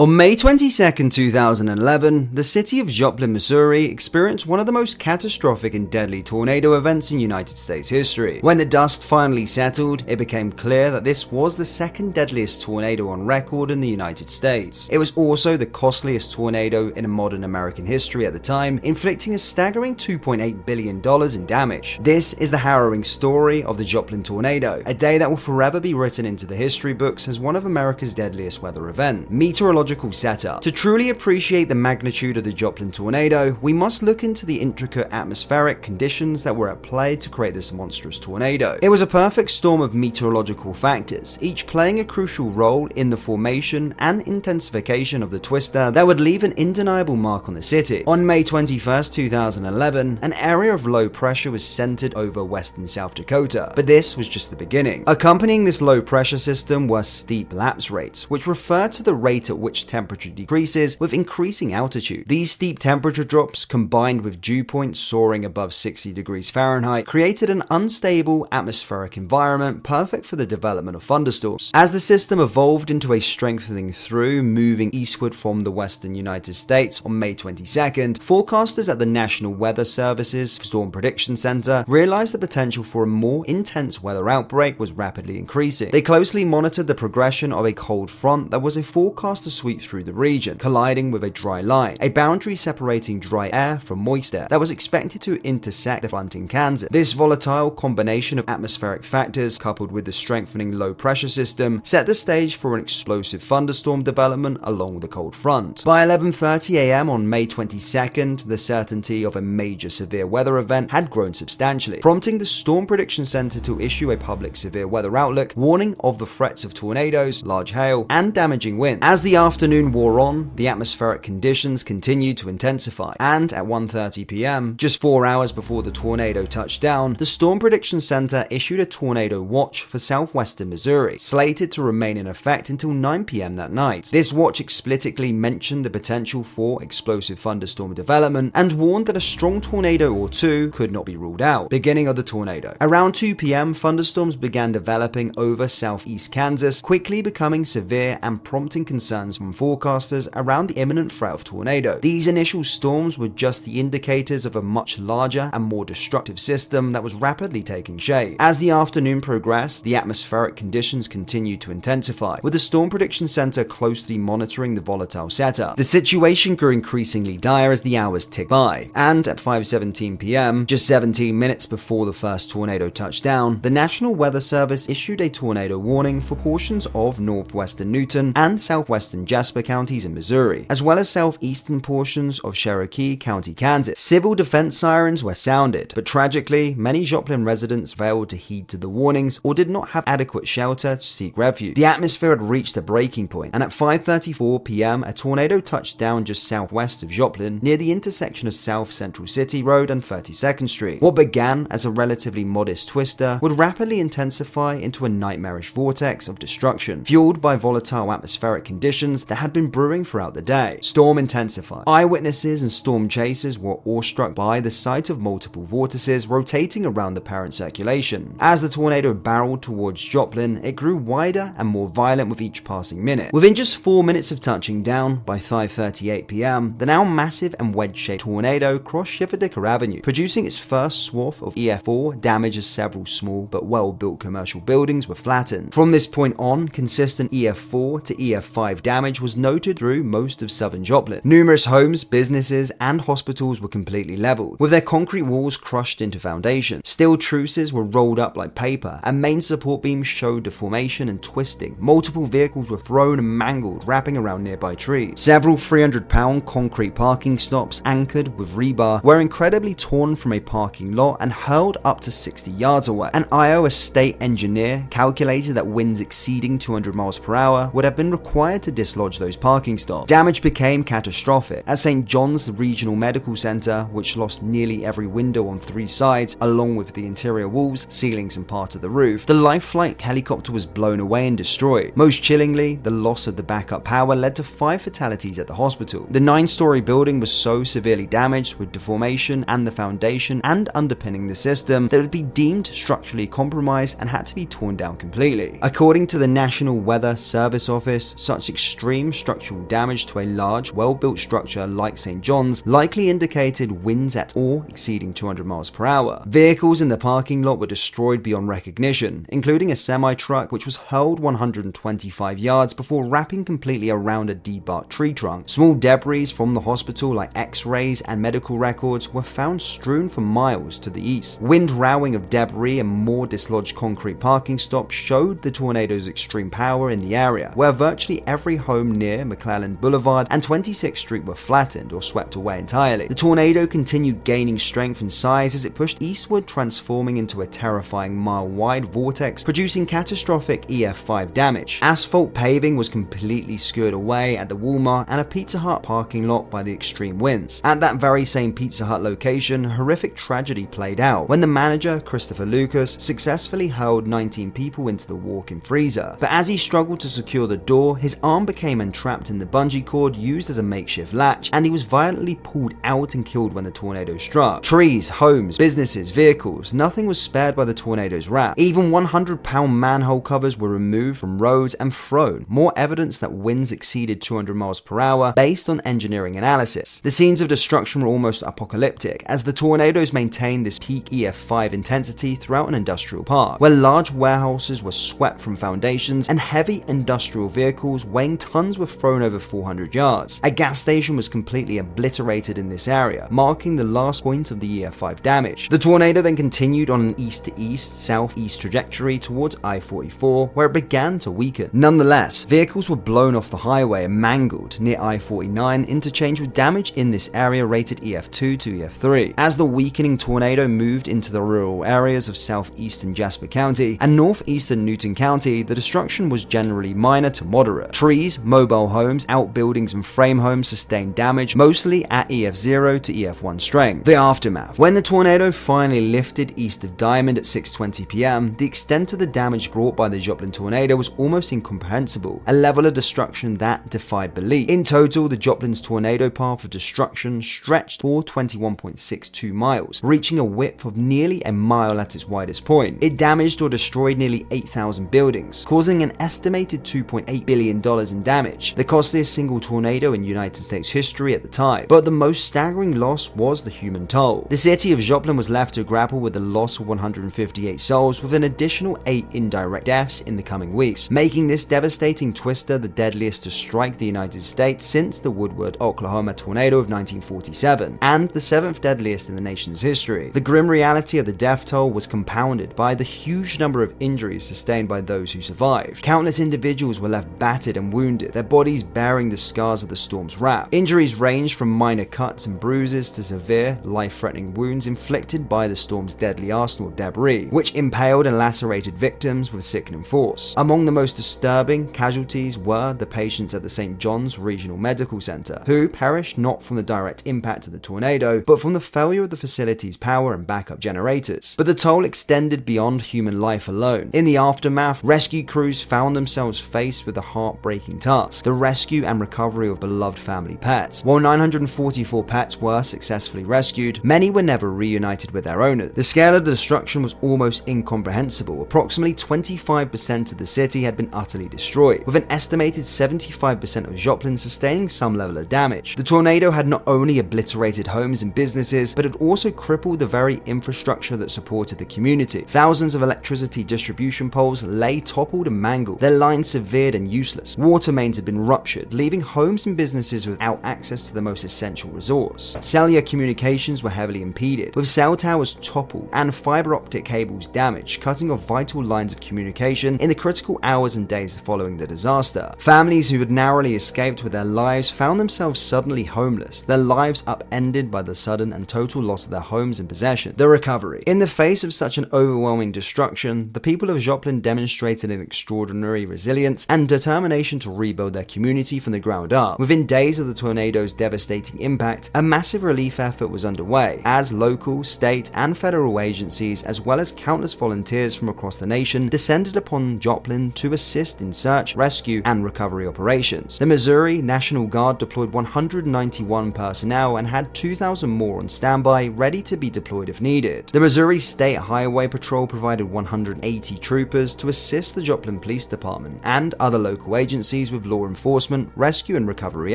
On May 22, 2011, the city of Joplin, Missouri experienced one of the most catastrophic and deadly tornado events in United States history. When the dust finally settled, it became clear that this was the second deadliest tornado on record in the United States. It was also the costliest tornado in modern American history at the time, inflicting a staggering $2.8 billion in damage. This is the harrowing story of the Joplin tornado, a day that will forever be written into the history books as one of America's deadliest weather events. Meteorological setup. To truly appreciate the magnitude of the Joplin tornado, we must look into the intricate atmospheric conditions that were at play to create this monstrous tornado. It was a perfect storm of meteorological factors, each playing a crucial role in the formation and intensification of the twister that would leave an undeniable mark on the city. On May 21, 2011, an area of low pressure was centered over western South Dakota, but this was just the beginning. Accompanying this low pressure system were steep lapse rates, which refer to the rate at which temperature decreases with increasing altitude. These steep temperature drops, combined with dew points soaring above 60 degrees Fahrenheit, created an unstable atmospheric environment perfect for the development of thunderstorms. As the system evolved into a strengthening through, moving eastward from the western United States on May 22nd, forecasters at the National Weather Service's Storm Prediction Center realized the potential for a more intense weather outbreak was rapidly increasing. They closely monitored the progression of a cold front that was a forecast to sweep through the region, colliding with a dry line, a boundary separating dry air from moist air that was expected to intersect the front in Kansas. This volatile combination of atmospheric factors, coupled with the strengthening low pressure system, set the stage for an explosive thunderstorm development along the cold front. By 11:30 a.m. on May 22nd, the certainty of a major severe weather event had grown substantially, prompting the Storm Prediction Center to issue a public severe weather outlook, warning of the threats of tornadoes, large hail, and damaging wind. As the afternoon wore on, the atmospheric conditions continued to intensify, and at 1:30 p.m., just 4 hours before the tornado touched down, the Storm Prediction Center issued a tornado watch for southwestern Missouri, slated to remain in effect until 9 p.m. that night. This watch explicitly mentioned the potential for explosive thunderstorm development and warned that a strong tornado or two could not be ruled out. Beginning of the tornado. Around 2 p.m., thunderstorms began developing over southeast Kansas, quickly becoming severe and prompting concerns from forecasters around the imminent threat of tornado. These initial storms were just the indicators of a much larger and more destructive system that was rapidly taking shape. As the afternoon progressed, the atmospheric conditions continued to intensify, with the Storm Prediction Center closely monitoring the volatile setup. The situation grew increasingly dire as the hours ticked by, and at 5:17 p.m., just 17 minutes before the first tornado touched down, the National Weather Service issued a tornado warning for portions of northwestern Newton and southwestern Jasper counties in Missouri, as well as southeastern portions of Cherokee County, Kansas. Civil defense sirens were sounded, but tragically, many Joplin residents failed to heed to the warnings or did not have adequate shelter to seek refuge. The atmosphere had reached a breaking point, and at 5:34 p.m., a tornado touched down just southwest of Joplin, near the intersection of South Central City Road and 32nd Street. What began as a relatively modest twister would rapidly intensify into a nightmarish vortex of destruction, fueled by volatile atmospheric conditions that had been brewing throughout the day. Storm intensified. Eyewitnesses and storm chasers were awestruck by the sight of multiple vortices rotating around the parent circulation. As the tornado barreled towards Joplin, it grew wider and more violent with each passing minute. Within just 4 minutes of touching down, by 5:38 p.m., the now massive and wedge-shaped tornado crossed Schifferdicker Avenue, producing its first swath of EF4 damage as several small but well-built commercial buildings were flattened. From this point on, consistent EF4 to EF5 damage was noted through most of southern Joplin. Numerous homes, businesses, and hospitals were completely leveled, with their concrete walls crushed into foundation. Steel truces were rolled up like paper, and main support beams showed deformation and twisting. Multiple vehicles were thrown and mangled, wrapping around nearby trees. Several 300-pound concrete parking stops anchored with rebar were incredibly torn from a parking lot and hurled up to 60 yards away. An Iowa state engineer calculated that winds exceeding 200 miles per hour would have been required to dislodge those parking stops. Damage became catastrophic. At St. John's Regional Medical Center, which lost nearly every window on 3 sides, along with the interior walls, ceilings, and part of the roof, the life flight helicopter was blown away and destroyed. Most chillingly, the loss of the backup power led to 5 fatalities at the hospital. The 9-story building was so severely damaged with deformation and the foundation and underpinning the system that it would be deemed structurally compromised and had to be torn down completely. According to the National Weather Service Office, such extreme extreme structural damage to a large, well-built structure like St. John's likely indicated winds at or exceeding 200 miles per hour. Vehicles in the parking lot were destroyed beyond recognition, including a semi-truck which was hurled 125 yards before wrapping completely around a debarked tree trunk. Small debris from the hospital like x-rays and medical records were found strewn for miles to the east. Wind rowing of debris and more dislodged concrete parking stops showed the tornado's extreme power in the area, where virtually every home near McClellan Boulevard and 26th Street were flattened or swept away entirely. The tornado continued gaining strength and size as it pushed eastward, transforming into a terrifying mile-wide vortex, producing catastrophic EF5 damage. Asphalt paving was completely skewered away at the Walmart and a Pizza Hut parking lot by the extreme winds. At that very same Pizza Hut location, a horrific tragedy played out when the manager, Christopher Lucas, successfully hurled 19 people into the walk-in freezer. But as he struggled to secure the door, his arm became entrapped in the bungee cord used as a makeshift latch, and he was violently pulled out and killed when the tornado struck. Trees, homes, businesses, vehicles, nothing was spared by the tornado's wrath. Even 100-pound manhole covers were removed from roads and thrown, more evidence that winds exceeded 200 miles per hour based on engineering analysis. The scenes of destruction were almost apocalyptic, as the tornadoes maintained this peak EF5 intensity throughout an industrial park, where large warehouses were swept from foundations and heavy industrial vehicles weighing tons were thrown over 400 yards. A gas station was completely obliterated in this area, marking the last point of the EF5 damage. The tornado then continued on an east to east, southeast trajectory towards I-44, where it began to weaken. Nonetheless, vehicles were blown off the highway and mangled near I-49 interchange, with damage in this area rated EF2 to EF3. As the weakening tornado moved into the rural areas of southeastern Jasper County and northeastern Newton County, the destruction was generally minor to moderate. Trees, mobile homes, outbuildings, and frame homes sustained damage, mostly at EF0 to EF1 strength. The aftermath. When the tornado finally lifted east of Diamond at 6:20 p.m., the extent of the damage brought by the Joplin tornado was almost incomprehensible, a level of destruction that defied belief. In total, the Joplin's tornado path of destruction stretched for 21.62 miles, reaching a width of nearly a mile at its widest point. It damaged or destroyed nearly 8,000 buildings, causing an estimated $2.8 billion in damage, the costliest single tornado in United States history at the time. But the most staggering loss was the human toll. The city of Joplin was left to grapple with the loss of 158 souls, with an additional 8 indirect deaths in the coming weeks, making this devastating twister the deadliest to strike the United States since the Woodward, Oklahoma tornado of 1947, and the 7th deadliest in the nation's history. The grim reality of the death toll was compounded by the huge number of injuries sustained by those who survived. Countless individuals were left battered and wounded, their bodies bearing the scars of the storm's wrath. Injuries ranged from minor cuts and bruises to severe, life-threatening wounds inflicted by the storm's deadly arsenal of debris, which impaled and lacerated victims with sickening force. Among the most disturbing casualties were the patients at the St. John's Regional Medical Center, who perished not from the direct impact of the tornado, but from the failure of the facility's power and backup generators. But the toll extended beyond human life alone. In the aftermath, rescue crews found themselves faced with a heartbreaking task: the rescue and recovery of beloved family pets. While 944 pets were successfully rescued, many were never reunited with their owners. The scale of the destruction was almost incomprehensible. Approximately 25% of the city had been utterly destroyed, with an estimated 75% of Joplin sustaining some level of damage. The tornado had not only obliterated homes and businesses, but had also crippled the very infrastructure that supported the community. Thousands of electricity distribution poles lay toppled and mangled, their lines severed and useless. Water mains had been ruptured, leaving homes and businesses without access to the most essential resource. Cellular communications were heavily impeded, with cell towers toppled and fiber optic cables damaged, cutting off vital lines of communication in the critical hours and days following the disaster. Families who had narrowly escaped with their lives found themselves suddenly homeless, their lives upended by the sudden and total loss of their homes and possessions. The recovery. In the face of such an overwhelming destruction, the people of Joplin demonstrated an extraordinary resilience and determination to rebuild their community from the ground up. Within days of the tornado's devastating impact, a massive relief effort was underway, as local, state, and federal agencies, as well as countless volunteers from across the nation, descended upon Joplin to assist in search, rescue, and recovery operations. The Missouri National Guard deployed 191 personnel and had 2,000 more on standby, ready to be deployed if needed. The Missouri State Highway Patrol provided 180 troopers to assist the Joplin Police Department and other local agencies with of law enforcement, rescue and recovery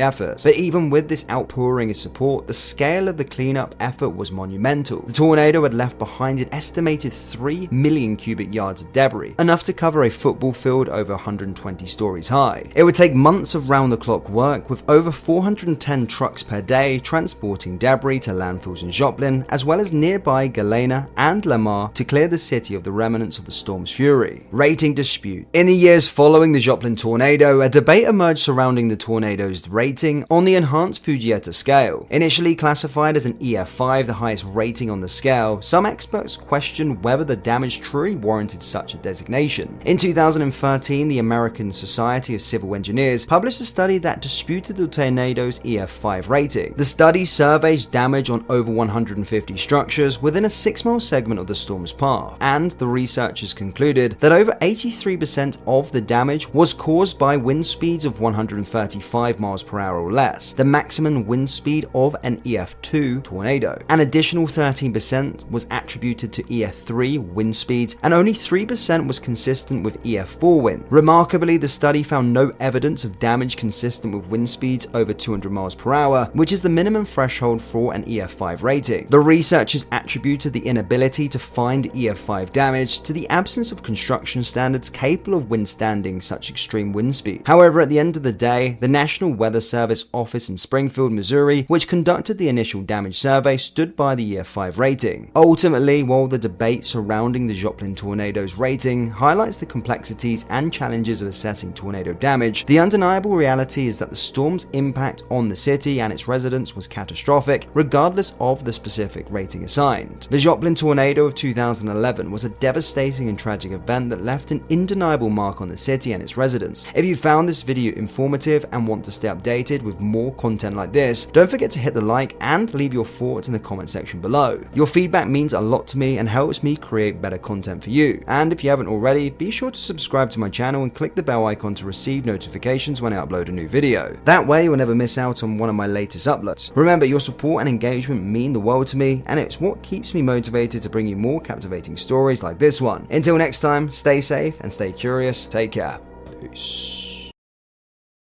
efforts. But even with this outpouring of support, the scale of the cleanup effort was monumental. The tornado had left behind an estimated 3 million cubic yards of debris, enough to cover a football field over 120 stories high. It would take months of round-the-clock work, with over 410 trucks per day transporting debris to landfills in Joplin, as well as nearby Galena and Lamar, to clear the city of the remnants of the storm's fury. Rating dispute. In the years following the Joplin tornado, a debate emerged surrounding the tornado's rating on the enhanced Fujita scale. Initially classified as an EF5, the highest rating on the scale, some experts questioned whether the damage truly warranted such a designation. In 2013, the American Society of Civil Engineers published a study that disputed the tornado's EF5 rating. The study surveys damage on over 150 structures within a 6-mile segment of the storm's path, and the researchers concluded that over 83% of the damage was caused by wind speeds of 135 miles per hour or less, the maximum wind speed of an EF2 tornado. An additional 13% was attributed to EF3 wind speeds, and only 3% was consistent with EF4 wind. Remarkably, the study found no evidence of damage consistent with wind speeds over 200 miles per hour, which is the minimum threshold for an EF5 rating. The researchers attributed the inability to find EF5 damage to the absence of construction standards capable of withstanding such extreme wind speed. However, at the end of the day, the National Weather Service office in Springfield, Missouri, which conducted the initial damage survey, stood by the EF5 rating. Ultimately, while the debate surrounding the Joplin tornado's rating highlights the complexities and challenges of assessing tornado damage, the undeniable reality is that the storm's impact on the city and its residents was catastrophic, regardless of the specific rating assigned. The Joplin tornado of 2011 was a devastating and tragic event that left an undeniable mark on the city and its residents. If you found this video informative and want to stay updated with more content like this, don't forget to hit the like and leave your thoughts in the comment section below. Your feedback means a lot to me and helps me create better content for you. And if you haven't already, be sure to subscribe to my channel and click the bell icon to receive notifications when I upload a new video. That way you'll never miss out on one of my latest uploads. Remember, your support and engagement mean the world to me, and it's what keeps me motivated to bring you more captivating stories like this one. Until next time, stay safe and stay curious. Take care. Peace.